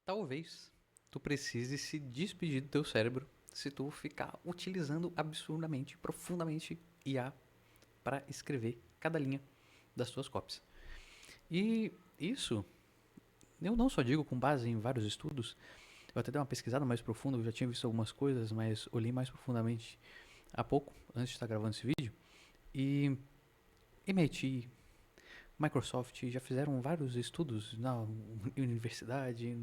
Talvez tu precise se despedir do teu cérebro se tu ficar utilizando absurdamente, profundamente IA para escrever cada linha das tuas copies. E isso eu não só digo com base em vários estudos, eu até dei uma pesquisada mais profunda, eu já tinha visto algumas coisas, mas olhei mais profundamente há pouco, antes de estar gravando esse vídeo, e MIT, Microsoft já fizeram vários estudos na universidade,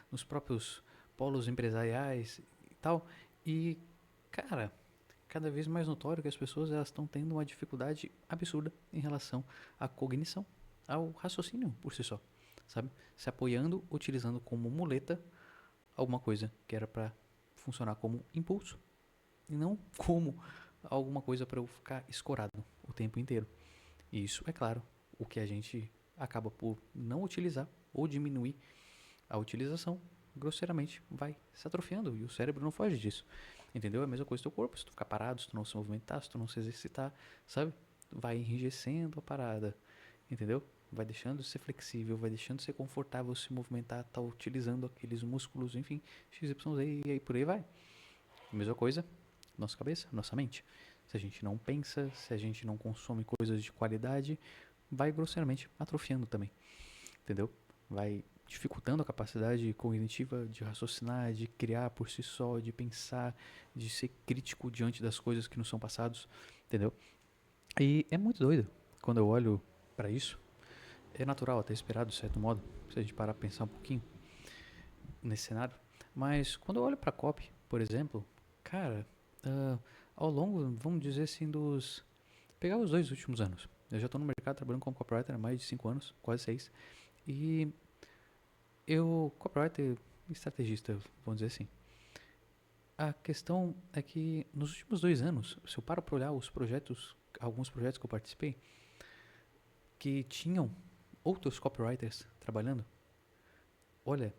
nos próprios polos empresariais e tal. E, cara, cada vez mais notório que as pessoas elas estão tendo uma dificuldade absurda em relação à cognição, ao raciocínio por si só, sabe? Se apoiando, utilizando como muleta alguma coisa que era para funcionar como impulso e não como alguma coisa para eu ficar escorado o tempo inteiro. E isso, é claro, o que a gente acaba por não utilizar ou diminuir a utilização, grosseiramente vai se atrofiando e o cérebro não foge disso. Entendeu? É a mesma coisa do teu corpo. Se tu ficar parado, se tu não se movimentar, se tu não se exercitar, sabe? Vai enrijecendo a parada. Entendeu? Vai deixando de ser flexível, vai deixando de ser confortável se movimentar, tá utilizando aqueles músculos, enfim, XYZ e aí por aí vai. A mesma coisa, nossa cabeça, nossa mente. Se a gente não pensa, se a gente não consome coisas de qualidade, vai grosseiramente atrofiando também, entendeu? Vai dificultando a capacidade cognitiva de raciocinar, de criar por si só, de pensar, de ser crítico diante das coisas que nos são passados, entendeu? E é muito doido quando eu olho para isso. É natural, até esperado de certo modo, se a gente parar pra pensar um pouquinho nesse cenário. Mas quando eu olho para a copy, por exemplo, cara, ah, ao longo, vamos dizer assim, pegar os 2 últimos anos. Eu já estou no mercado trabalhando como copywriter há mais de 5 anos, quase 6. E eu, copywriter estrategista, vamos dizer assim. A questão é que nos últimos 2 anos, se eu paro para olhar os projetos, alguns projetos que eu participei, que tinham outros copywriters trabalhando, olha,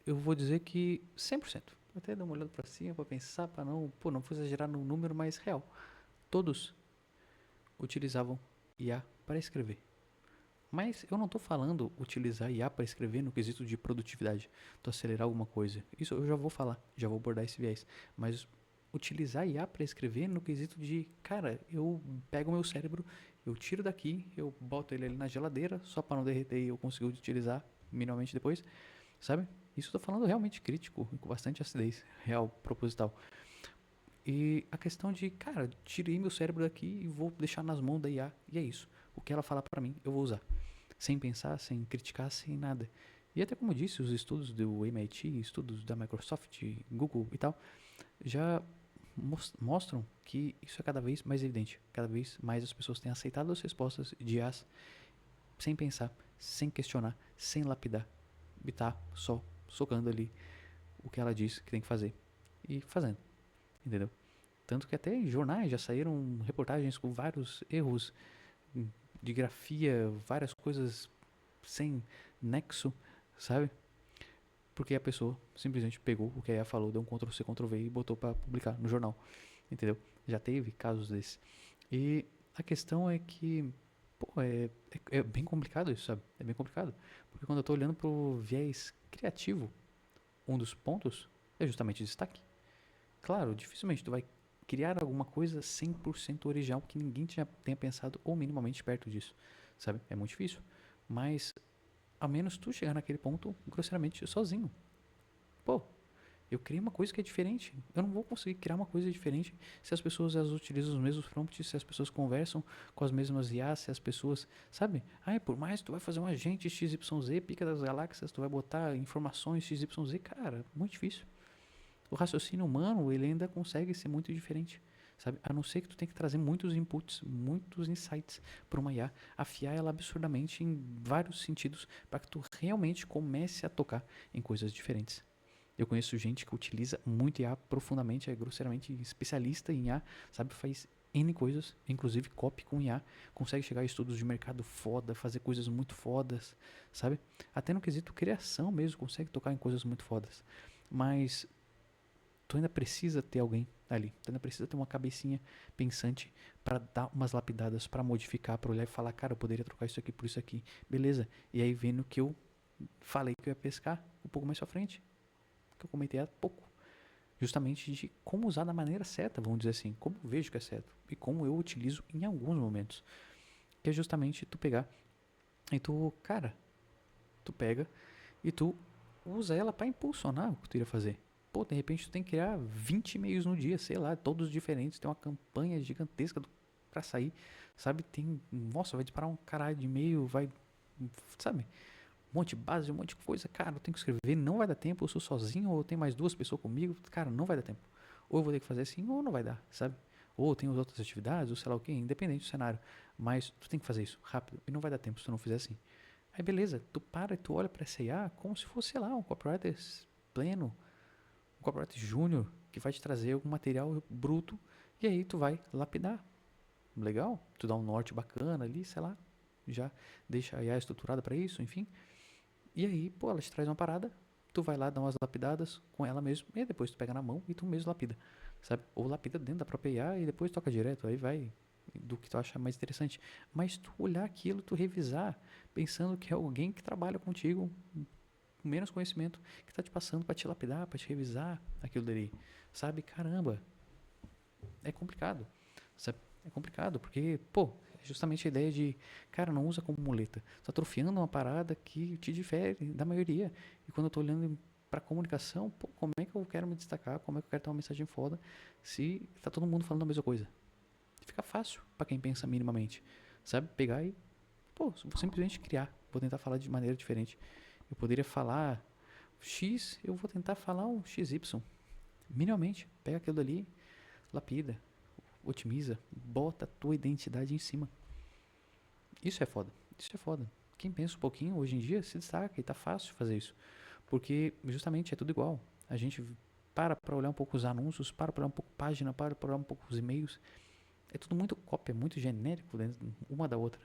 eu vou dizer que 100%. Vou até dar uma olhada para cima para pensar, para não, pô, não vou exagerar no número, mas real. Todos utilizavam IA para escrever. Mas eu não estou falando utilizar IA para escrever no quesito de produtividade, tu acelerar alguma coisa. Isso eu já vou falar, já vou abordar esse viés. Mas utilizar IA para escrever no quesito de, cara, eu pego o meu cérebro, eu tiro daqui, eu boto ele ali na geladeira, só para não derreter e eu consigo utilizar minimamente depois, sabe? Isso eu tô falando realmente crítico, com bastante acidez, real, proposital. E a questão de, cara, tirei meu cérebro daqui e vou deixar nas mãos da IA, e é isso. O que ela falar para mim, eu vou usar sem pensar, sem criticar, sem nada. E até como eu disse, os estudos do MIT, estudos da Microsoft, Google e tal, já mostram que isso é cada vez mais evidente. Cada vez mais as pessoas têm aceitado as respostas de IAs sem pensar, sem questionar, sem lapidar. E tá só socando ali o que ela diz que tem que fazer. E fazendo, entendeu? Tanto que até em jornais já saíram reportagens com vários erros de grafia, várias coisas sem nexo, sabe? Porque a pessoa simplesmente pegou o que a IA falou, deu um Ctrl+C, Ctrl+V e botou para publicar no jornal, entendeu? Já teve casos desses. E a questão é que, pô, é bem complicado isso, sabe? É bem complicado. Porque quando eu tô olhando pro viés criativo, um dos pontos é justamente destaque. Claro, dificilmente tu vai criar alguma coisa 100% original que ninguém tenha pensado ou minimamente perto disso, sabe? É muito difícil. Mas a menos tu chegar naquele ponto grosseiramente sozinho. Pô, eu criei uma coisa que é diferente. Eu não vou conseguir criar uma coisa diferente se as pessoas elas utilizam os mesmos prompts, se as pessoas conversam com as mesmas IAs, se as pessoas, sabe? Ai, por mais que tu vai fazer um agente XYZ, pica das galáxias, tu vai botar informações XYZ, cara, muito difícil. O raciocínio humano, ele ainda consegue ser muito diferente, sabe? A não ser que tu tenha que trazer muitos inputs, muitos insights para uma IA, afiar ela absurdamente em vários sentidos para que tu realmente comece a tocar em coisas diferentes. Eu conheço gente que utiliza muito IA profundamente, é grosseiramente especialista em IA, sabe? Faz N coisas, inclusive copy com IA, consegue chegar a estudos de mercado foda, fazer coisas muito fodas, sabe? Até no quesito criação mesmo, consegue tocar em coisas muito fodas. Mas tu ainda precisa ter alguém ali, tu ainda precisa ter uma cabecinha pensante para dar umas lapidadas, para modificar, para olhar e falar, cara, eu poderia trocar isso aqui por isso aqui, beleza? E aí vendo que eu falei que eu ia pescar um pouco mais pra frente, que eu comentei há pouco. Justamente de como usar da maneira certa, vamos dizer assim, como eu vejo que é certo e como eu utilizo em alguns momentos. Que é justamente tu pegar e tu, cara, tu pega e tu usa ela para impulsionar o que tu iria fazer. Pô, de repente tu tem que criar 20 e-mails no dia, sei lá, todos diferentes, tem uma campanha gigantesca pra sair, sabe? Tem, nossa, vai disparar um caralho de e-mail, vai, sabe? Um monte de base, um monte de coisa, cara, eu tenho que escrever, não vai dar tempo, eu sou sozinho, ou tem mais duas pessoas comigo, cara, não vai dar tempo. Ou eu vou ter que fazer assim, ou não vai dar, sabe? Ou tem as outras atividades, ou sei lá o que, independente do cenário. Mas tu tem que fazer isso rápido, e não vai dar tempo se tu não fizer assim. Aí beleza, tu para e tu olha pra essa IA como se fosse, sei lá, um copywriter pleno, um copywriter júnior, que vai te trazer algum material bruto, e aí tu vai lapidar. Legal? Tu dá um norte bacana ali, sei lá, já deixa a IA estruturada para isso, enfim. E aí, pô, ela te traz uma parada, tu vai lá dar umas lapidadas com ela mesmo, e depois tu pega na mão e tu mesmo lapida, sabe? Ou lapida dentro da própria IA e depois toca direto, aí vai do que tu acha mais interessante. Mas tu olhar aquilo, tu revisar, pensando que é alguém que trabalha contigo, com menos conhecimento, que tá te passando pra te lapidar, pra te revisar aquilo dali, sabe? Caramba, é complicado, sabe? É complicado, porque, pô, é justamente a ideia de, cara, não usa como muleta. Tá atrofiando uma parada que te difere da maioria. E quando eu tô olhando pra comunicação, pô, como é que eu quero me destacar? Como é que eu quero ter uma mensagem foda se tá todo mundo falando a mesma coisa? Fica fácil pra quem pensa minimamente, sabe? Pegar e, pô, vou simplesmente criar. Vou tentar falar de maneira diferente. Eu poderia falar X, eu vou tentar falar um XY. Minimamente, pega aquilo dali, lapida, otimiza, bota a tua identidade em cima. Isso é foda. Isso é foda. Quem pensa um pouquinho hoje em dia se destaca e tá fácil fazer isso. Porque justamente é tudo igual. A gente para olhar um pouco os anúncios, para olhar um pouco a página, para olhar um pouco os e-mails. É tudo muito cópia, muito genérico dentro uma da outra,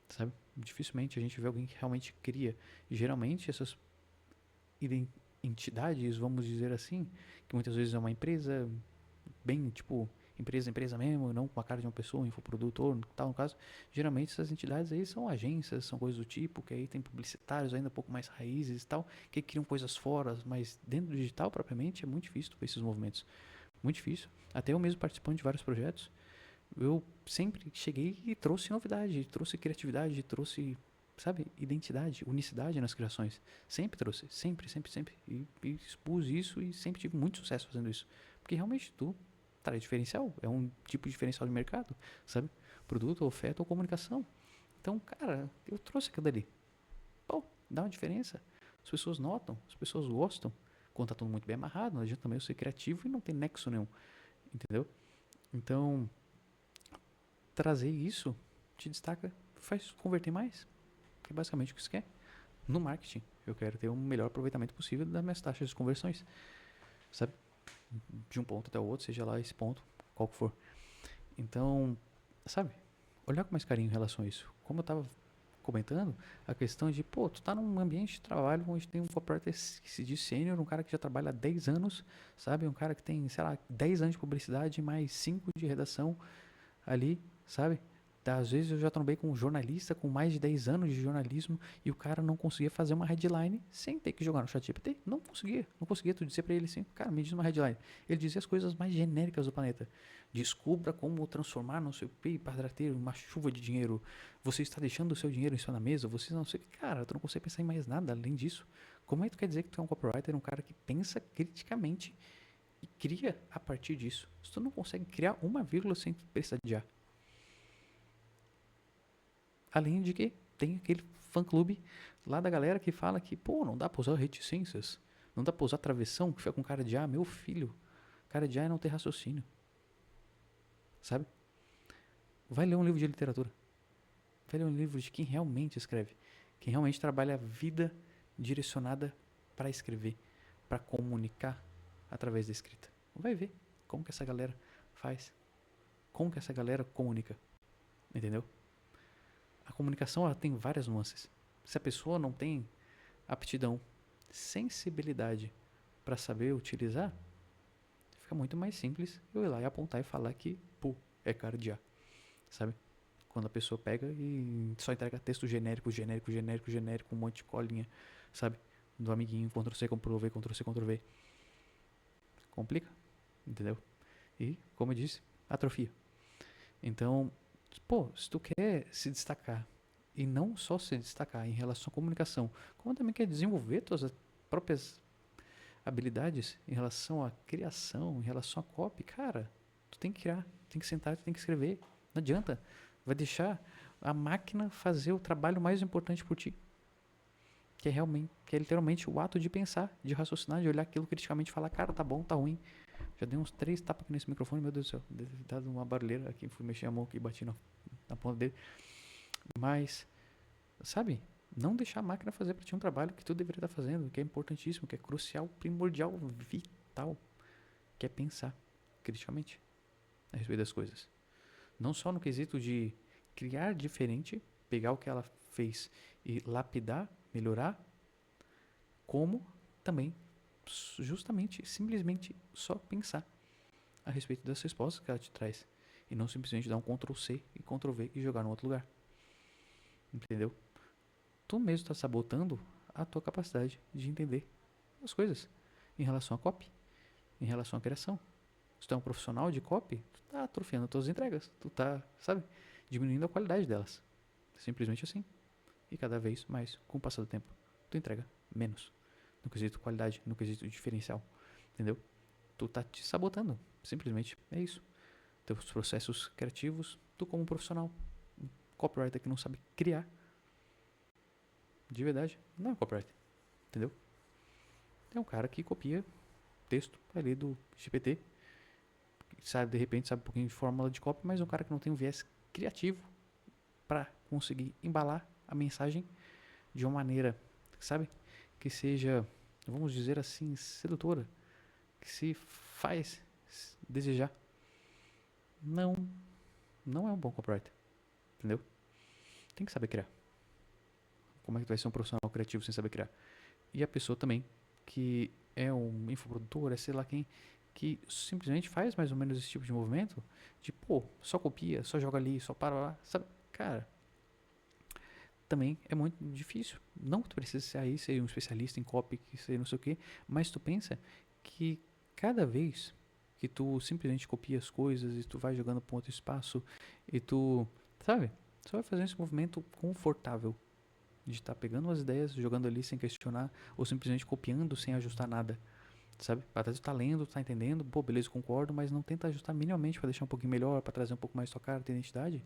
sabe? Dificilmente a gente vê alguém que realmente cria. E geralmente essas entidades, vamos dizer assim, que muitas vezes é uma empresa bem, tipo, empresa mesmo, não com a cara de uma pessoa, um infoprodutor, tal, no caso, geralmente essas entidades aí são agências, são coisas do tipo, que aí tem publicitários ainda um pouco mais raízes e tal, que criam coisas fora, mas dentro do digital propriamente é muito difícil ver esses movimentos, muito difícil. Até eu mesmo participando de vários projetos, eu sempre cheguei e trouxe novidade, trouxe criatividade, trouxe, sabe, identidade, unicidade nas criações. Sempre trouxe, sempre. E expus isso e sempre tive muito sucesso fazendo isso. Porque realmente tu traz diferencial, é um tipo de diferencial de mercado, sabe? Produto, oferta ou comunicação. Então, cara, eu trouxe aquilo dali. Pô, dá uma diferença. As pessoas notam, as pessoas gostam. Quando tá tudo muito bem amarrado, não adianta também eu ser criativo e não ter nexo nenhum, entendeu? Então, trazer isso te destaca, faz converter mais, que é basicamente o que você quer. No marketing, eu quero ter um melhor aproveitamento possível das minhas taxas de conversões, sabe? De um ponto até o outro, seja lá esse ponto, qual que for. Então, sabe? Olhar com mais carinho em relação a isso. Como eu tava comentando, a questão de, pô, tu tá num ambiente de trabalho onde tem um copywriter que se diz sênior, um cara que já trabalha há 10 anos, sabe? Um cara que tem, sei lá, 10 anos de publicidade, mais 5 de redação ali, sabe? Às vezes eu já trombei com um jornalista com mais de 10 anos de jornalismo e o cara não conseguia fazer uma headline sem ter que jogar no chat GPT. Não conseguia, não conseguia. Tu dizer pra ele assim, cara, me diz uma headline. Ele dizia as coisas mais genéricas do planeta. Descubra como transformar não sei o que para ter uma chuva de dinheiro. Você está deixando o seu dinheiro em cima da mesa, você não sei o que. Cara, tu não consegue pensar em mais nada além disso. Como é que tu quer dizer que tu é um copywriter, um cara que pensa criticamente e cria a partir disso? Se tu não consegue criar uma vírgula sem precisar de ar. Além de que tem aquele fã-clube lá da galera que fala que, pô, não dá pra usar reticências, não dá pra usar travessão, que fica com cara de, ah, meu filho, cara de, ah, é não ter raciocínio, sabe? Vai ler um livro de literatura, vai ler um livro de quem realmente escreve, quem realmente trabalha a vida direcionada para escrever, para comunicar através da escrita. Vai ver como que essa galera faz, como que essa galera comunica, entendeu? A comunicação ela tem várias nuances. Se a pessoa não tem aptidão, sensibilidade para saber utilizar, fica muito mais simples eu ir lá e apontar e falar que, pô, é cara de A, sabe? Quando a pessoa pega e só entrega texto genérico, um monte de colinha, sabe? Do amiguinho, Ctrl-C, Ctrl-V, Ctrl-C, Ctrl-V. Complica, entendeu? E, como eu disse, atrofia. Então, pô, se tu quer se destacar, e não só se destacar em relação à comunicação, como também quer desenvolver tuas próprias habilidades em relação à criação, em relação à copy, cara, tu tem que criar, tem que sentar, tu tem que escrever. Não adianta. Vai deixar a máquina fazer o trabalho mais importante por ti. Que é literalmente o ato de pensar, de raciocinar, de olhar aquilo criticamente e falar, cara, tá bom, tá ruim. Já dei uns 3 tapas aqui nesse microfone, meu Deus do céu. Deve ter dado uma barulheira aqui, fui mexer a mão aqui e bati na ponta dele. Mas, sabe, não deixar a máquina fazer pra ti um trabalho que tu deveria estar fazendo, que é importantíssimo, que é crucial, primordial, vital, que é pensar criticamente a respeito das coisas. Não só no quesito de criar diferente, pegar o que ela fez e lapidar, melhorar, como também justamente, simplesmente só pensar a respeito das respostas que ela te traz e não simplesmente dar um Ctrl+C e Ctrl+V e jogar no outro lugar. Entendeu? Tu mesmo está sabotando a tua capacidade de entender as coisas em relação a copy, em relação à criação. Se tu é um profissional de copy, tu tá atrofiando tuas entregas, tu tá, sabe, diminuindo a qualidade delas. Simplesmente assim. E cada vez mais, com o passar do tempo, tu entrega menos no quesito qualidade, no quesito diferencial, entendeu? Tu tá te sabotando, simplesmente é isso. Teus processos criativos, tu como profissional, um copywriter que não sabe criar, de verdade, não é um copywriter, entendeu? É um cara que copia texto ali do GPT, sabe, de repente sabe um pouquinho de fórmula de copy, mas é um cara que não tem um viés criativo para conseguir embalar a mensagem de uma maneira, sabe, que seja, vamos dizer assim, sedutora, que se faz desejar. Não, não é um bom copywriter, entendeu? Tem que saber criar. Como é que tu vai ser um profissional criativo sem saber criar? E a pessoa também, que é um infoprodutor, é sei lá quem, que simplesmente faz mais ou menos esse tipo de movimento, de pô, só copia, só joga ali, só para lá, sabe? Cara, também é muito difícil. Não que tu precisa ser um especialista em copy, que sei não sei o que, mas tu pensa que cada vez que tu simplesmente copia as coisas e tu vai jogando para outro espaço e tu, sabe, só vai fazendo esse movimento confortável de estar pegando as ideias, jogando ali sem questionar ou simplesmente copiando sem ajustar nada, sabe? Às vezes tu tá lendo, tu tá entendendo, pô, beleza, concordo, mas não tenta ajustar minimamente para deixar um pouquinho melhor, para trazer um pouco mais tua cara, tua identidade.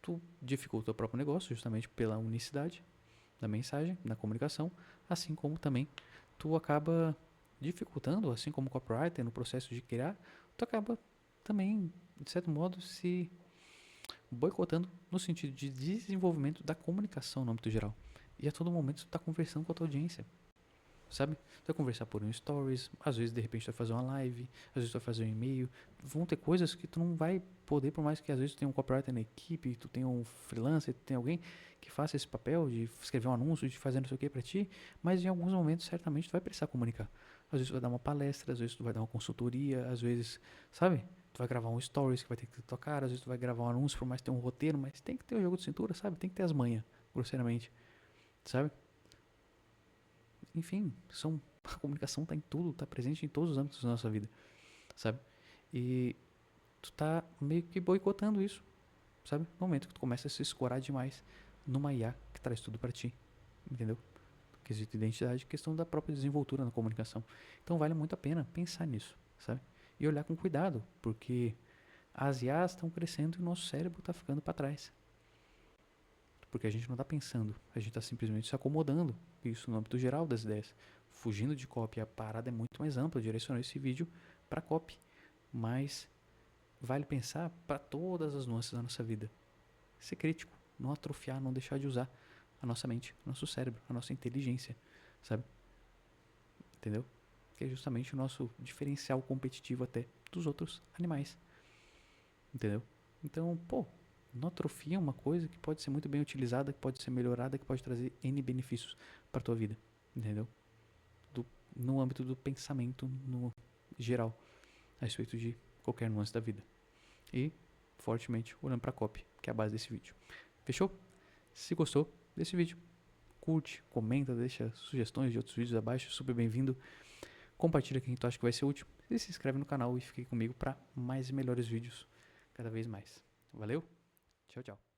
Tu dificulta o próprio negócio justamente pela unicidade da mensagem, na comunicação, assim como também tu acaba dificultando, assim como o copywriter no processo de criar, tu acaba também, de certo modo, se boicotando no sentido de desenvolvimento da comunicação no âmbito geral. E a todo momento tu está conversando com a tua audiência, sabe? Tu vai conversar por um stories, às vezes de repente tu vai fazer uma live, às vezes tu vai fazer um e-mail, vão ter coisas que tu não vai poder, por mais que às vezes tu tenha um copywriter na equipe, tu tenha um freelancer, tu tenha alguém que faça esse papel de escrever um anúncio, de fazer não sei o que pra ti, mas em alguns momentos certamente tu vai precisar comunicar. Às vezes tu vai dar uma palestra, às vezes tu vai dar uma consultoria, às vezes, sabe? Tu vai gravar um stories que vai ter que ter tua cara, às vezes tu vai gravar um anúncio, por mais que tenha um roteiro, mas tem que ter o jogo de cintura, sabe? Tem que ter as manhas, grosseiramente, sabe? Enfim, a comunicação está em tudo, está presente em todos os âmbitos da nossa vida, sabe? E tu tá meio que boicotando isso, sabe? No momento que tu começa a se escorar demais numa IA que traz tudo para ti, entendeu? Quesito identidade, questão da própria desenvoltura na comunicação. Então vale muito a pena pensar nisso, sabe? E olhar com cuidado, porque as IAs estão crescendo e o nosso cérebro está ficando para trás. Porque a gente não está pensando, a gente está simplesmente se acomodando, isso no âmbito geral das ideias. Fugindo de copy, a parada é muito mais ampla, eu direcionei esse vídeo para copy, mas vale pensar para todas as nuances da nossa vida. Ser crítico, não atrofiar, não deixar de usar a nossa mente, o nosso cérebro, a nossa inteligência, sabe? Entendeu? Que é justamente o nosso diferencial competitivo até dos outros animais, entendeu? Então, pô, não atrofia uma coisa que pode ser muito bem utilizada, que pode ser melhorada, que pode trazer N benefícios para tua vida, entendeu? No âmbito do pensamento no geral, a respeito de qualquer nuance da vida. E, fortemente, olhando para a copy, que é a base desse vídeo. Fechou? Se gostou desse vídeo, curte, comenta, deixa sugestões de outros vídeos abaixo, super bem-vindo. Compartilha quem tu acha que vai ser útil e se inscreve no canal e fique comigo para mais e melhores vídeos cada vez mais. Valeu, tchau, tchau.